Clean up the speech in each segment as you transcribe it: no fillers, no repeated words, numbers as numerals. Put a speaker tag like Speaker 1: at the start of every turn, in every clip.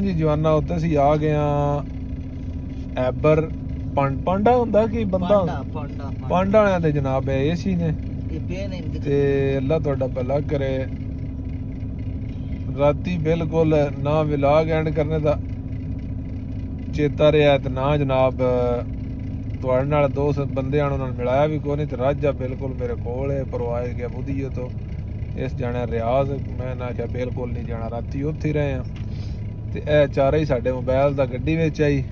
Speaker 1: ਜੀ ਜਵਾਨਾ ਉੱਤੇ ਸੀ ਆ ਗਿਆ ਐਬਰ ਪਾਂਡਾ ਹੁੰਦਾ ਕਿ ਬੰਦਾ ਪਾਂਡਾ ਵਾਲਿਆਂ ਦੇ ਜਨਾਬ ਇਹ ਸੀ ਨੇ ਤੇ ਅੱਲਾ ਤੁਹਾਡਾ ਭਲਾ ਕਰੇ। ਰਾਤੀ ਬਿਲਕੁਲ ਨਾ ਵਿਲਾਗ ਐਂਡ ਕਰਨੇ ਦਾ ਚੇਤਾ ਰਿਹਾ ਤੇ ਨਾ ਜਨਾਬ ਤੁਹਾਡੇ ਨਾਲ ਦੋ ਬੰਦਿਆਂ ਨੂੰ ਮਿਲਾਇਆ ਵੀ ਕੋਈ ਨਹੀਂ ਤੇ ਰਾਜਾ ਬਿਲਕੁਲ ਮੇਰੇ ਕੋਲ ਹੈ ਪਰਵਾਹ ਗਿਆ ਬੁੱਧੀਏ ਤੋਂ ਇਸ ਜਾਣਾ ਰਿਆਜ਼ ਮੈਂ ਨਾ ਕਿਹਾ ਬਿਲਕੁਲ ਨਹੀਂ ਜਾਣਾ ਰਾਤੀ ਉੱਥੇ ਹੀ ਰਹੇ ਆ ਤੇ ਇਹ ਚਾਰੇ ਹੀ ਸਾਡੇ ਮੋਬਾਈਲ ਦਾ ਗੱਡੀ ਵਿੱਚ ਆਈ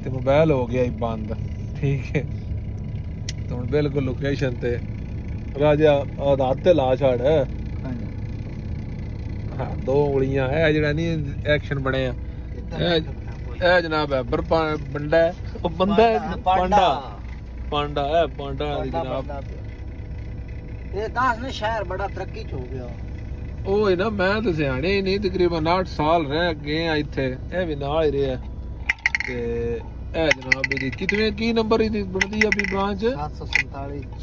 Speaker 1: ਤੇ ਮੋਬਾਈਲ ਹੋ ਗਿਆ ਹੀ ਬੰਦ ਠੀਕ ਹੈ ਤੇ ਹੁਣ ਬਿਲਕੁਲ ਲੋਕੇਸ਼ਨ ਤੇ ਰਾਜਾ ਆਧਾਰ ਤੇ ਲਾ ਛੱਡ ਹਾਂ ਦੋ ਉਂਗਲੀਆਂ ਇਹ ਜਿਹੜਾ ਨਹੀਂ ਐਕਸ਼ਨ ਬਣੇ ਆ ਇਹ ਜਨਾਬ ਹੈ ਬੰਦਾ ਉਹ ਬੰਦਾ ਪਾਂਡਾ ਹੈ ਪਾਂਡਾ ਦੀ ਜਨਾਬ
Speaker 2: ਇਹ ਦਾਸ ਨੇ ਸ਼ਹਿਰ ਬੜਾ ਤਰੱਕੀ ਚ ਹੋ ਗਿਆ
Speaker 1: ਉਹ ਨਾ ਮੈਂ ਤਾਂ ਸਿਆਣੇ ਹੀ ਨਹੀਂ ਤਕਰੀਬਨ 8 ਸਾਲ ਰਹਿ ਗਏ ਆ ਇੱਥੇ ਇਹ ਵੀ ਨਾਲ ਹੀ ਰਿਹਾ ਤੇ ਇਹ ਜਨਾਬ ਦੀ ਕਿਤਨੇ ਕੀ ਨੰਬਰ ਇਹਦੀ ਬਣਦੀ ਆ ਵੀ ਬ੍ਰਾਂਚ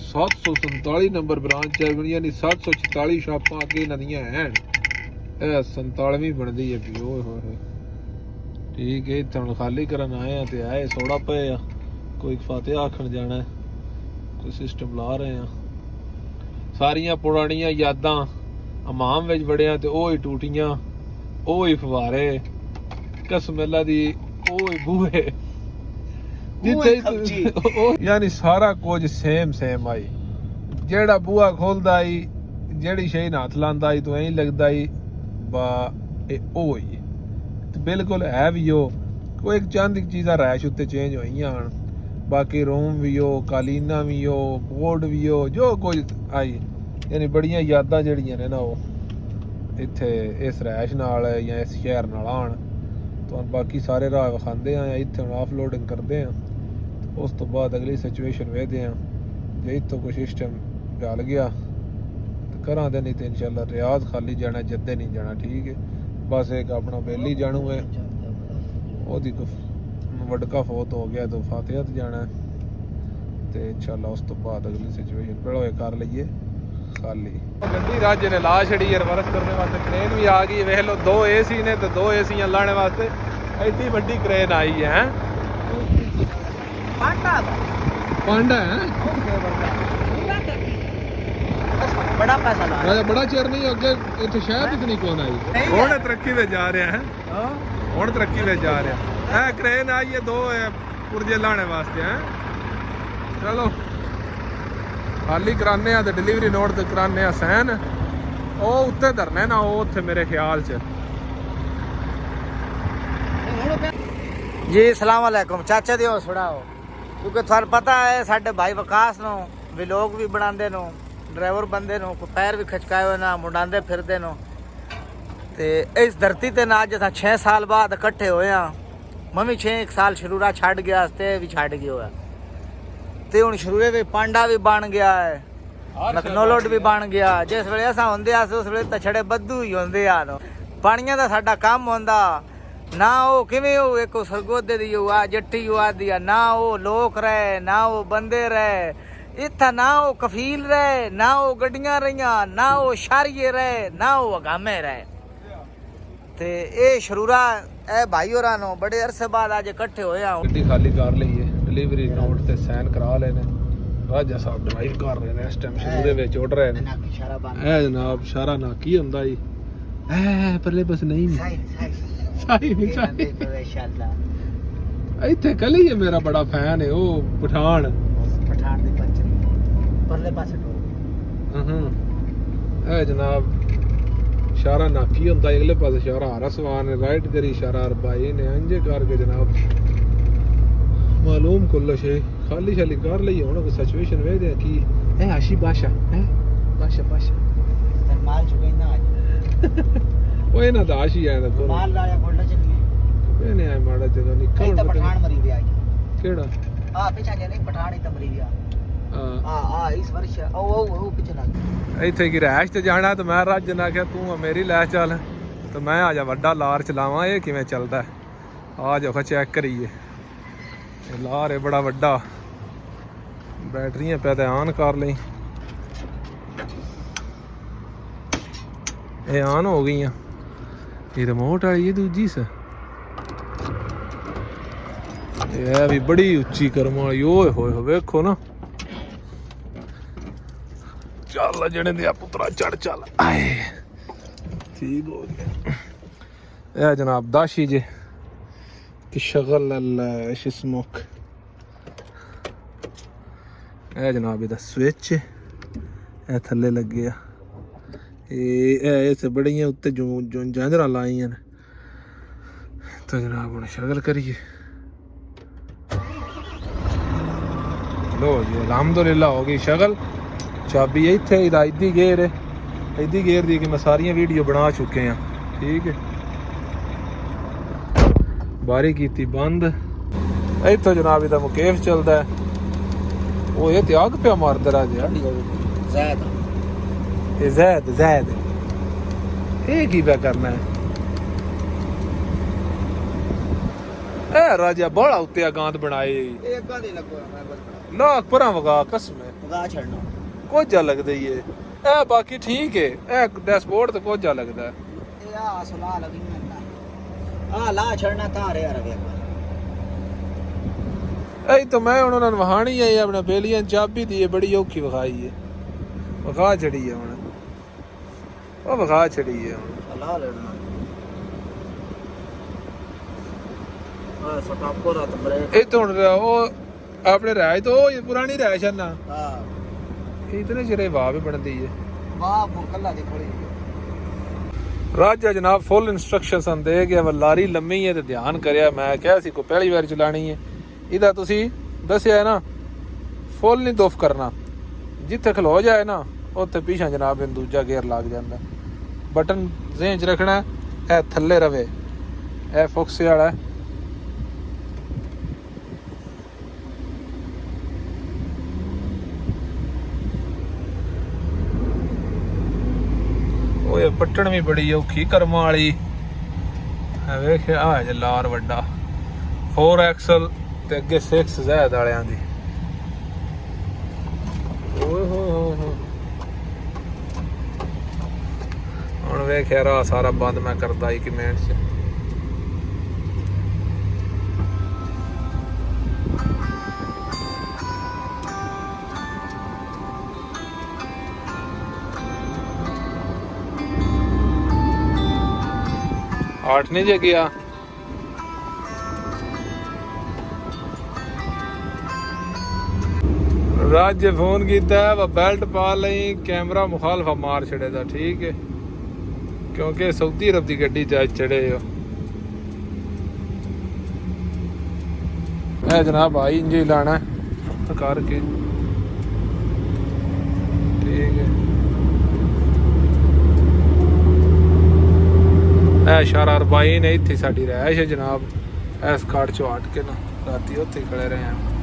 Speaker 1: 747 ਨੰਬਰ ਬ੍ਰਾਂਚ ਹੈ ਯਾਨੀ 746 ਸ਼ਾਪਾਂ ਅੱਗੇ ਇਹਨਾਂ ਦੀਆਂ ਹਨ ਇਹ 47ਵੀਂ ਬਣਦੀ ਹੈ ਵੀ ਓਏ ਹੋਏ ਠੀਕ ਹੈ ਇੱਥੇ ਹੁਣ ਖਾਲੀ ਕਰਨ ਆਏ ਆ ਤੇ ਆਏ ਸੋੜਾ ਪਏ ਆ ਕੋਈ ਫਤਿਹ ਆਖਣ ਜਾਣਾ ਕੋਈ ਸਿਸਟਮ ਲਾ ਰਹੇ ਆ ਸਾਰੀਆਂ ਪੁਰਾਣੀਆਂ ਯਾਦਾਂ ਅਮਾਮ ਵਿੱਚ ਵੜਿਆ ਤੇ ਉਹ ਹੀ ਟੂਟੀਆਂ ਉਹ ਹੀ ਫਵਾਰੇ ਕਸਮੇਲਾ ਦੀ ਉਹ ਹੀ ਬੂਹੇ ਜਿੱਥੇ ਯਾਨੀ ਸਾਰਾ ਕੁਝ ਸੇਮ ਆਈ ਜਿਹੜਾ ਬੂਹਾ ਖੋਲਦਾ ਈ ਜਿਹੜੀ ਸ਼ੈ ਨਾਲ ਹੱਥ ਲਾਂਦਾ ਈ ਤੂੰ ਐਂ ਲੱਗਦਾ ਈ ਬਾ ਇਹ ਉਹ ਹੀ ਤੇ ਬਿਲਕੁਲ ਹੈ ਵੀ ਉਹ ਕੋਈ ਇੱਕ ਚੰਦ ਇੱਕ ਚੀਜ਼ਾਂ ਰੈਸ਼ ਉੱਤੇ ਚੇਂਜ ਹੋਈਆਂ ਹਨ ਬਾਕੀ ਰੂਮ ਵੀ ਉਹ ਕਾਲੀਨਾ ਵੀ ਉਹ ਬੋਰਡ ਵੀ ਉਹ ਜੋ ਕੁਝ ਆਈ ਯਾਨੀ ਬੜੀਆਂ ਯਾਦਾਂ ਜਿਹੜੀਆਂ ਨੇ ਨਾ ਉਹ ਇੱਥੇ ਇਸ ਰੈਸ਼ ਨਾਲ ਜਾਂ ਇਸ ਸ਼ਹਿਰ ਨਾਲ ਆਣ ਤੁਹਾਨੂੰ ਬਾਕੀ ਸਾਰੇ ਰਾਹ ਵਿਖਾਉਂਦੇ ਆ ਇੱਥੇ ਹੁਣ ਆਫਲੋਡਿੰਗ ਕਰਦੇ ਆ ਉਸ ਤੋਂ ਬਾਅਦ ਅਗਲੀ ਸਿਚੁਏਸ਼ਨ ਵੇਖਦੇ ਆ ਜੇ ਇੱਥੋਂ ਕੋਈ ਸਿਸਟਮ ਚੱਲ ਗਿਆ ਤੇ ਘਰਾਂ ਦੇ ਨਹੀਂ ਤੇ ਇਨਸ਼ਾਅੱਲਾ ਰਿਆਜ਼ ਖਾਲੀ ਜਾਣਾ ਜੱਦੇ ਨਹੀਂ ਜਾਣਾ ਠੀਕ ਹੈ ਬਸ ਇੱਕ ਆਪਣਾ ਬੇਲੀ ਜਾਣੂ ਹੈ ਉਹਦੀ ਵਡਕਾ ਫੋਤ ਹੋ ਗਿਆ ਤਾਂ ਫਾਤਿਹਤ ਜਾਣਾ ਤੇ ਇਨਸ਼ਾਅੱਲਾ ਉਸ ਤੋਂ ਬਾਅਦ ਅਗਲੀ ਸਿਚੁਏਸ਼ਨ ਪਹਿਲਾਂ ਕਰ ਲਈਏ ਖਾਲੀ ਗੱਡੀ ਰਾਜੇ ਨੇ ਲਾ ਛੜੀ ਰਿਵਰਸ ਕਰਨ ਵਾਸਤੇ ਕ੍ਰੇਨ ਵੀ ਆ ਗਈ ਵੇਖ ਲਓ 2 ਏਸੀ ਨੇ ਤੇ 2 ਏਸੀਆਂ ਲਾਣੇ ਵਾਸਤੇ ਐਡੀ ਵੱਡੀ ਕ੍ਰੇਨ ਆਈ ਹੈ ਪਾਂਡਾ ਹੈ
Speaker 2: ਬੜਾ ਪੈਸਾ ਲਾ
Speaker 1: ਰਾਜਾ ਬੜਾ ਚਿਰ ਨਹੀਂ ਅੱਗੇ ਇੱਥੇ ਸ਼ਾਇਦ ਇਤਨੀ ਕੋਨ ਆਈ ਹੁਣ ਤਰੱਕੀ ਵਿੱਚ ਜਾ ਰਿਹਾ ਹੈ ਹੁਣ ਤਰੱਕੀ ਵਿੱਚ ਜਾ ਰਿਹਾ ਇਹ ਕ੍ਰੇਨ ਆਈ ਹੈ 2 ਪੁਰਜੇ ਲਾਣੇ ਵਾਸਤੇ ਹੈ ਚਲੋ ਖਾਲੀ ਕਰਾਨੇ ਆ ਤੇ ਡਿਲੀਵਰੀ ਨੋਟ ਤੇ ਕਰਾਨੇ ਆ ਸੈਨ ਉਹ ਉੱਤੇ ਧਰਨੇ ਨਾ ਉਹ ਉੱਥੇ ਮੇਰੇ ਖਿਆਲ ਚ
Speaker 2: ਜੀ अस्सलाम वालेकुम ਚਾਚਾ ਦਿਓ ਸੁਣਾਓ ਕਿਉਂਕਿ ਤੁਹਾਨੂੰ ਪਤਾ ਹੈ ਸਾਡੇ ਭਾਈ ਵਿਕਾਸ ਨੂੰ ਵਲੌਗ ਵੀ ਬਣਾਉਂਦੇ ਨੂੰ ਡਰਾਈਵਰ ਬੰਦੇ ਨੂੰ ਕੋਈ ਪੈਰ ਵੀ ਖਚਕਾਏ ਹੋਏ ਨਾ ਮੁੰਡਾਉਂਦੇ ਫਿਰਦੇ ਨੂੰ ਤੇ ਇਸ ਧਰਤੀ ਤੇ ਨਾ ਅੱਜ 6 ਸਾਲ ਬਾਅਦ ਇਕੱਠੇ ਹੋਏ ਆ ਮੈਂ ਵੀ 6 ਸਾਲ ਸ਼ਰੂਰਾ ਛੱਡ ਗਿਆ ਤੇ ਵੀ ਛੱਡ ਗਿਆ ਹੋਇਆ ਤੇ ਹੁਣ ਸ਼ਰੂਰੇ ਵਿੱਚ ਪਾਂਡਾ ਵੀ ਬਣ ਗਿਆ ਹੈ ਨਕਨੋਲੋਟ ਵੀ ਬਣ ਗਿਆ ਜਿਸ ਵੇਲੇ ਅਸਾਂ ਹੁੰਦੇ ਆ ਉਸ ਵੇਲੇ ਤਾਂ ਛੜੇ ਬੱਦੂ ਹੀ ਹੁੰਦੇ ਆ ਪਾਣੀਆਂ ਦਾ ਸਾਡਾ ਕੰਮ ਹੁੰਦਾ ਨਾ ਉਹ ਕਿਵੇਂ ਉਹ ਇੱਕ ਸਰਗੋਦੇ ਦੀ ਉਹ ਆ ਜੱਟੀ ਉਹ ਆਦੀ ਆ ਨਾ ਉਹ ਲੋਕ ਰਹੇ ਨਾ ਉਹ ਬੰਦੇ ਰਹੇ ਇੱਥੇ ਨਾ ਉਹ ਕਫੀਲ ਰਹੇ ਨਾ ਉਹ ਗੱਡੀਆਂ ਰਹੀਆਂ ਨਾ ਉਹ ਸ਼ਾਰੀਏ ਰਹੇ ਨਾ ਉਹ ਅਗਾਮੇ ਰਹੇ ਤੇ ਇਹ ਸ਼ਰੂਰਾ ਇਹ ਭਾਈ ਹੋਰਾਂ ਨੂੰ ਬੜੇ ਅਰਸੇ ਬਾਅਦ ਅੱਜ ਇਕੱਠੇ ਹੋਏ ਆ
Speaker 1: ਗੱਡੀ ਖਾਲੀ ਕਰ ਲਈ ਹੈ ਡਿਲੀਵਰੀ ਨੋਟ ਤੇ ਸਾਈਨ ਕਰਾ ਲਏ ਨੇ ਰਾਜਾ ਸਾਹਿਬ ਡਰਾਈਵ ਕਰ ਰਹੇ ਨੇ ਇਸ ਟਾਈਮ ਸ਼ੁਰੂ ਦੇ ਵਿੱਚ ਉੱਡ ਰਹੇ ਨੇ ਇਹ ਜਨਾਬ ਇਸ਼ਾਰਾ ਨਾ ਕੀ ਹੁੰਦਾ ਜੀ ਐ ਪਰਲੇ ਬਸ ਨਹੀਂ ਸਾਈ ਇੱਥੇ ਕਲੀ ਹੈ ਮੇਰਾ ਬੜਾ ਫੈਨ ਹੈ ਉਹ ਪਠਾਨ
Speaker 2: ਦੇ ਬੱਚੇ ਪਰਲੇ ਪਾਸੇ
Speaker 1: ਇਹ ਜਨਾਬ ਇਸ਼ਾਰਾ ਨਾ ਕੀ ਹੁੰਦਾ ਅਗਲੇ ਪਾਸੇ ਇਸ਼ਾਰਾ ਰਸਵਾਨ ਨੇ ਰਾਈਟ ਕਰੀ ਇਸ਼ਾਰਾ ਰਬਾਈ ਨੇ ਅੰਜੇ ਕਰਕੇ ਜਨਾਬ ਮਾਲੂਮ ਕੁੱਲ ਸ਼ੇ ਖਾਲੀ ਸ਼ਾਲੀ ਕਰ ਲਈ ਹੁਣ ਕੋਈ ਸਿਚੁਏਸ਼ਨ ਵੇਖਦੇ ਆ ਕੀ ਇਹ ਆਸ਼ੀ ਬਾਸ਼ਾ ਹੈ ਬਾਸ਼ਾ
Speaker 2: ਤੇ ਮਾਲ ਚੁਕੇ ਨਾ
Speaker 1: ਉਹ ਇਹਨਾਂ ਦਾ ਆਸ਼ੀ ਆਇਆ ਦਾ
Speaker 2: ਮਾਲ ਲਾਇਆ ਗੋਲਡਾ ਚੱਲੀ
Speaker 1: ਇਹਨੇ ਆ ਮਾੜਾ ਤੇ ਨਿੱਕਾ
Speaker 2: ਤਾਂ ਪਠਾਨ ਮਰੀ ਵਿਆ
Speaker 1: ਕਿਹੜਾ
Speaker 2: ਆ ਪਿੱਛਾ ਜੇ ਨਹੀਂ ਪਠਾਨ ਹੀ ਤਾਂ ਮਰੀ ਵਿਆ ਆ ਇਸ ਵਰਸ਼ ਉਹ ਪਿੱਛੇ ਲੱਗ
Speaker 1: ਇੱਥੇ ਕੀ ਰਹਿਸ਼ ਤੇ ਜਾਣਾ ਤੇ ਮੈਂ ਰੱਜ ਨਾ ਕਿਹਾ ਤੂੰ ਮੇਰੀ ਲੈ ਚੱਲ ਤੇ ਮੈਂ ਆ ਜਾ ਵੱਡਾ ਲਾਰ ਚਲਾਵਾਂ ਇਹ ਕਿਵੇਂ ਚੱਲਦਾ ਆ ਜਾਓ ਚੈੱਕ ਕਰੀਏ ਇਹ ਲਾਰ ਹੈ ਬੜਾ ਵੱਡਾ ਬੈਟਰੀਆਂ ਪੈ ਤੇ ਆਨ ਕਰ ਲਈ ਇਹ ਆਨ ਹੋ ਗਈਆਂ ਇਹ ਰਿਮੋਟ ਵਾਲੀ ਹੈ ਦੂਜੀ ਸ ਇਹ ਵੀ ਬੜੀ ਉੱਚੀ ਕਰਮ ਵਾਲੀ ਓਏ ਹੋਏ ਹੋਏ ਵੇਖੋ ਨਾ ਚੱਲ ਜਣੇ ਦੇ ਆ ਪੁੱਤਰਾ ਚੜ ਚੱਲ ਆਏ ਠੀਕ ਹੋ ਗਿਆ ਇਹ ਜਨਾਬ ਦਾਸ਼ੀ ਜੇ تشغل ايش اسمك ਇਹ ਜਨਾਬ ਇਹਦਾ ਸਵਿਚ ਇਹ ਥੱਲੇ ਲੱਗਿਆ ਇਹ ਇਸੇ ਬੜੀਆਂ ਉੱਤੇ ਜੋ ਜਾਂਜਰਾਂ ਲਾਈਆਂ ਨੇ ਤਾਂ ਜਨਾਬ ਹੁਣ ਸ਼ਗਲ ਕਰੀਏ ਲੋ ਜੀ ਅਲਹਮਦੁਲਿਲਾ ਹੋ ਗਈ ਸ਼ਗਲ ਚਾਬੀ ਇੱਥੇ ਇਹਦਾ ਇੱਦੀ ਗੇਰ ਦੀ ਕਿ ਮੈਂ ਸਾਰੀਆਂ ਵੀਡੀਓ ਬਣਾ ਚੁੱਕੇ ਆ ਠੀਕ ਹੈ ਬਾਰੀ ਕੀਤੀ ਬੰਦ ਇੱਥੋਂ ਜਨਾਬ ਇਹਦਾ ਮੁਕੇਫ ਚੱਲਦਾ ਉਹ ਇਹ ਤੇ ਆਗ ਪਿਆ ਮਾਰਦਾ ਰਾਜਿਆ
Speaker 2: ਜ਼ੈਦ
Speaker 1: ਇਹ ਜ਼ੈਦ ਇਹ ਕੀ ਪਿਆ ਕਰਨਾ ਹੈ ਇਹ ਰਾਜਾ ਬੜਾ ਉੱਤੇ ਗਾਂਦ ਬਣਾਏ
Speaker 2: ਇਹ ਅੱਗਾ ਦੇ ਲੱਗੋ ਮੈਂ ਬਸ
Speaker 1: ਨਾ ਪਰਾਂ ਵਗਾ ਕਸਮ ਹੈ
Speaker 2: ਵਗਾ ਛੱਡਣਾ
Speaker 1: ਕੁਝ ਜਾ ਲੱਗਦਾ ਹੀ ਇਹ ਬਾਕੀ ਠੀਕ ਹੈ ਇਹ ਡੈਸ਼ਬੋਰਡ ਤੇ ਕੁਝ ਜਾ ਲੱਗਦਾ
Speaker 2: ਇਹ ਆ ਸੁਲਾ ਲਗੀ ਮੈਂ ਆ ਲਾ ਛੜਨਾ ਤਾਂ ਰਿਹਾ ਰਵੇ
Speaker 1: ਇਹ ਤਾਂ ਮੈਂ ਉਹਨਾਂ ਨੂੰ ਵਹਾਣੀ ਆਈ ਆਪਣੇ ਬੇਲੀਆਂ ਚਾਬੀ ਦੀ ਬੜੀ ਔਖੀ ਵਿਖਾਈ ਹੈ ਵਿਖਾ ਛੜੀ ਹੈ ਹੁਣ ਉਹ ਵਿਖਾ ਛੜੀ ਹੈ ਹੁਣ
Speaker 2: ਲਾ ਲੈਣਾ ਆ ਸਟਾਪ ਕੋ ਰਾਤ ਬ੍ਰੇਕ
Speaker 1: ਇਹ ਤਾਂ ਹੁਣ ਉਹ ਆਪਣੇ ਰਾਜ ਤੋਂ ਉਹ ਪੁਰਾਣੀ ਰਾਇਸ਼ ਹੈ ਨਾ
Speaker 2: ਹਾਂ
Speaker 1: ਇਹ ਇਤਨੇ ਚਿਰੇ ਵਾਹ ਵੀ ਬਣਦੀ ਹੈ
Speaker 2: ਵਾਹ ਮੁਕੱਲਾ ਦੀ ਖੜੀ
Speaker 1: ਰਾਜਾ ਜਨਾਬ ਫੁੱਲ ਇਨਸਟਰਕਸ਼ਨ ਦੇ ਗਿਆ ਲਾਰੀ ਲੰਮੀ ਹੈ ਤੇ ਧਿਆਨ ਕਰਿਆ ਮੈਂ ਕਿਹਾ ਸੀ ਕੋਈ ਪਹਿਲੀ ਵਾਰ ਚਲਾਣੀ ਹੈ ਇਹਦਾ ਤੁਸੀਂ ਦੱਸਿਆ ਨਾ ਫੁੱਲ ਨਹੀਂ ਦੁਫ ਕਰਨਾ ਜਿੱਥੇ ਖਲੋ ਜਾਏ ਨਾ ਉੱਥੇ ਪਿੱਛਾ ਜਨਾਬ ਇਹਨੂੰ ਦੂਜਾ ਗੇਅਰ ਲੱਗ ਜਾਂਦਾ ਬਟਨ ਜ਼ੇਨ 'ਚ ਰੱਖਣਾ ਇਹ ਥੱਲੇ ਰਵੇ ਇਹ ਫੋਕਸ ਵਾਲਾ ਓਏ ਪੱਟਣ ਵੀ ਬੜੀ ਔਖੀ ਕਰਮਾਂ ਵਾਲੀ ਹੈ ਵੇਖ ਆ ਜੇ ਲਾਰ ਵੱਡਾ 4 ਐਕਸਲ ਤੇ ਅੱਗੇ 6 ਜ਼ੈਦ ਵਾਲਿਆਂ ਦੀ ਓਏ ਹੋਏ ਹੁਣ ਵੇਖਿਆ ਰਾ ਸਾਰਾ ਬੰਦ ਮੈਂ ਕਰਦਾ ਹੀ ਕਿ ਮਿੰਟ 'ਚ आठ नहीं जे गया राज जे फोन किया वा बेल्ट पा लई कैमरा मुखालफा मार छड़े दा ठीक है क्योंकि सऊदी अरब की गड्डी च चढ़े हो ए जनाब आई इंज लाना करके ठीक है इशारा 40 ने इतनी साड़ी रहायश है जनाब इस काट चो हट के ना राती उत्थे खड़े रहे हैं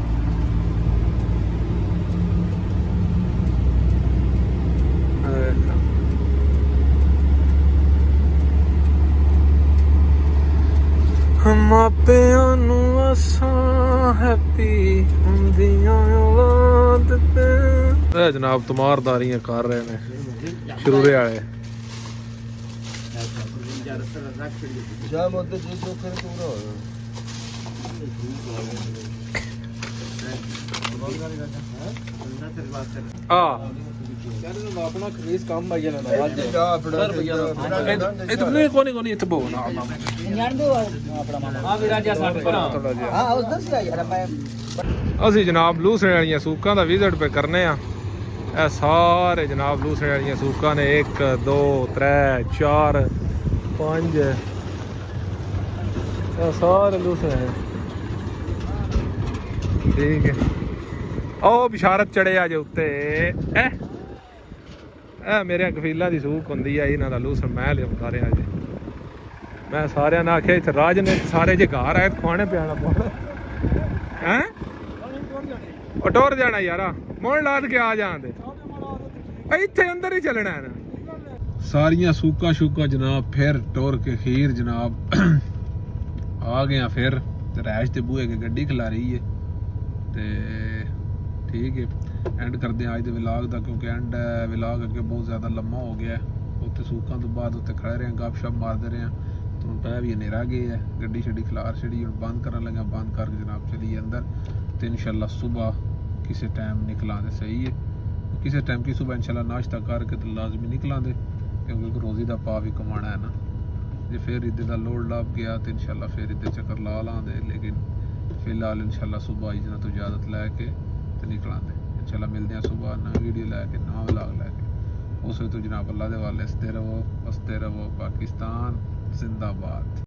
Speaker 1: मापियां नू असां हैप्पी हुंदियां औलाद ते जनाब तुमारदारियां कर रहे ने शुरूरे वाले
Speaker 2: शाम होते जी जो कर पूरा हो अपना खरीद काम भाई ना
Speaker 1: इतने कोनी इतने बो ना
Speaker 2: जान दो अपना मामा हां भी राजा 60 पर हां उस दस यार मैं
Speaker 1: ਅਸੀਂ ਜਨਾਬ ਲੂਸਣੇ ਵਾਲੀਆਂ ਸੂਕਾਂ ਦਾ ਵਿਜ਼ਿਟ ਪੇ ਕਰਨੇ ਆ ਇਹ ਸਾਰੇ ਜਨਾਬ ਲੂਸਣੇ ਵਾਲੀਆਂ ਸੂਕਾਂ ਨੇ 1 2 3 4 5 ਇਹ ਸਾਰੇ ਲੂਸਣੇ ਠੀਕ ਹੈ ਉਹ ਬਿਸ਼ਾਰਤ ਚੜਿਆ ਜੇ ਉੱਤੇ ਇਹ ਮੇਰੇ ਕਫੀਲਾਂ ਦੀ ਸੂਕ ਹੁੰਦੀ ਆ ਇਹਨਾਂ ਦਾ ਲੂਸਣ ਮੈਂ ਲਿਆਉਂਦਾ ਰਿਹਾ ਜੇ ਮੈਂ ਸਾਰਿਆਂ ਨੇ ਆਖਿਆ ਇੱਥੇ ਰਾਜ ਨੇ ਸਾਰੇ ਜੇ ਘਰ ਆਏ ਖਵਾਣੇ ਪਿਆਣਾ ਪਾਉਣਾ ਹੈ ਉਹ ਟੁਰ ਜਾਣਾ ਯਾਰਾ ਮੋੜ ਲਾਦ ਕੇ ਆ ਜਾਂਦੇ ਇੱਥੇ ਅੰਦਰ ਹੀ ਚੱਲਣਾ ਹੈ ਨਾ ਸਾਰੀਆਂ ਸੂਕਾਂ ਸ਼ੂਕਾਂ ਜਨਾਬ ਫਿਰ ਟੁਰ ਕੇ ਖੀਰ ਜਨਾਬ ਆ ਗਏ ਫਿਰ ਤੇ ਰੈਸ਼ ਤੇ ਬੂਹੇ ਕੇ ਗੱਡੀ ਖਿਲਾ ਰਹੀ ਹੈ ਤੇ ਠੀਕ ਹੈ ਐਂਡ ਕਰਦੇ ਹਾਂ ਅੱਜ ਦੇ ਵਲੌਗ ਦਾ ਕਿਉਂਕਿ ਐਂਡ ਵਲੌਗ ਅੱਗੇ ਬਹੁਤ ਜ਼ਿਆਦਾ ਲੰਮਾ ਹੋ ਗਿਆ ਉੱਥੇ ਸੂਕਾਂ ਤੋਂ ਬਾਅਦ ਉੱਥੇ ਖੜੇ ਰਹੇ ਗੱਪਸ਼ਪ ਮਾਰਦੇ ਰਹੇ ਹੁਣ ਪੈ ਵੀ ਹਨੇਰਾ ਗਿਆ ਹੈ, ਗੱਡੀ ਛੱਡੀ ਖਿਲਾਰ ਛੜੀ, ਹੁਣ ਬੰਦ ਕਰਨ ਲੱਗਾ, ਬੰਦ ਕਰਕੇ ਜਨਾਬ ਚਲੀਏ ਅੰਦਰ ਤੇ ਇਨਸ਼ਾਅੱਲਾ ਸੁਬਹ ਕਿਸੇ ਟਾਈਮ ਨਿਕਲਾਂਗੇ। ਸਹੀ ਹੈ, ਕਿਸੇ ਟਾਈਮ ਕੀ ਸੁਬਹ ਇਨਸ਼ਾਅੱਲਾ ਨਾਸ਼ਤਾ ਕਰਕੇ ਤੇ ਲਾਜ਼ਮੀ ਨਿਕਲਾਂਗੇ, ਕਿਉਂਕਿ ਰੋਜ਼ੀ ਦਾ ਪਾ ਵੀ ਕਮਾਣਾ ਹੈ ਨਾ। ਜੇ ਫਿਰ ਇੱਧਰ ਦਾ ਲੋਡ ਲੱਭ ਗਿਆ ਤੇ ਇਨਸ਼ਾਅੱਲਾ ਫਿਰ ਇੱਧਰ ਚੱਕਰ ਲਾ ਲਾਂਗੇ, ਲੇਕਿਨ ਫਿਲਹਾਲ ਇਨਸ਼ਾਅੱਲਾ ਸੁਬਹ ਇਜਨਾ ਤੋਂ ਇਜਾਜ਼ਤ ਲੈ ਕੇ ਤੇ ਨਿਕਲਾਂਗੇ। ਇਨਸ਼ਾਅੱਲਾ ਮਿਲਦੇ ਹਾਂ ਸੁਬਹ ਨਵੀਂ ਵੀਡੀਓ ਲੈ ਕੇ, ਨਵਾਂ ਵਲੌਗ ਲੈ ਕੇ। ਉਸ ਵੇਲੇ ਤੋਂ ਜਨਾਬ ਅੱਲਾ ਦੇ ਵਾਲੇ ਹੱਸਦੇ ਰਹੋ, ਵਸਦੇ ਰਹੋ। ਪਾਕਿਸਤਾਨ ਜ਼ਿੰਦਾਬਾਦ।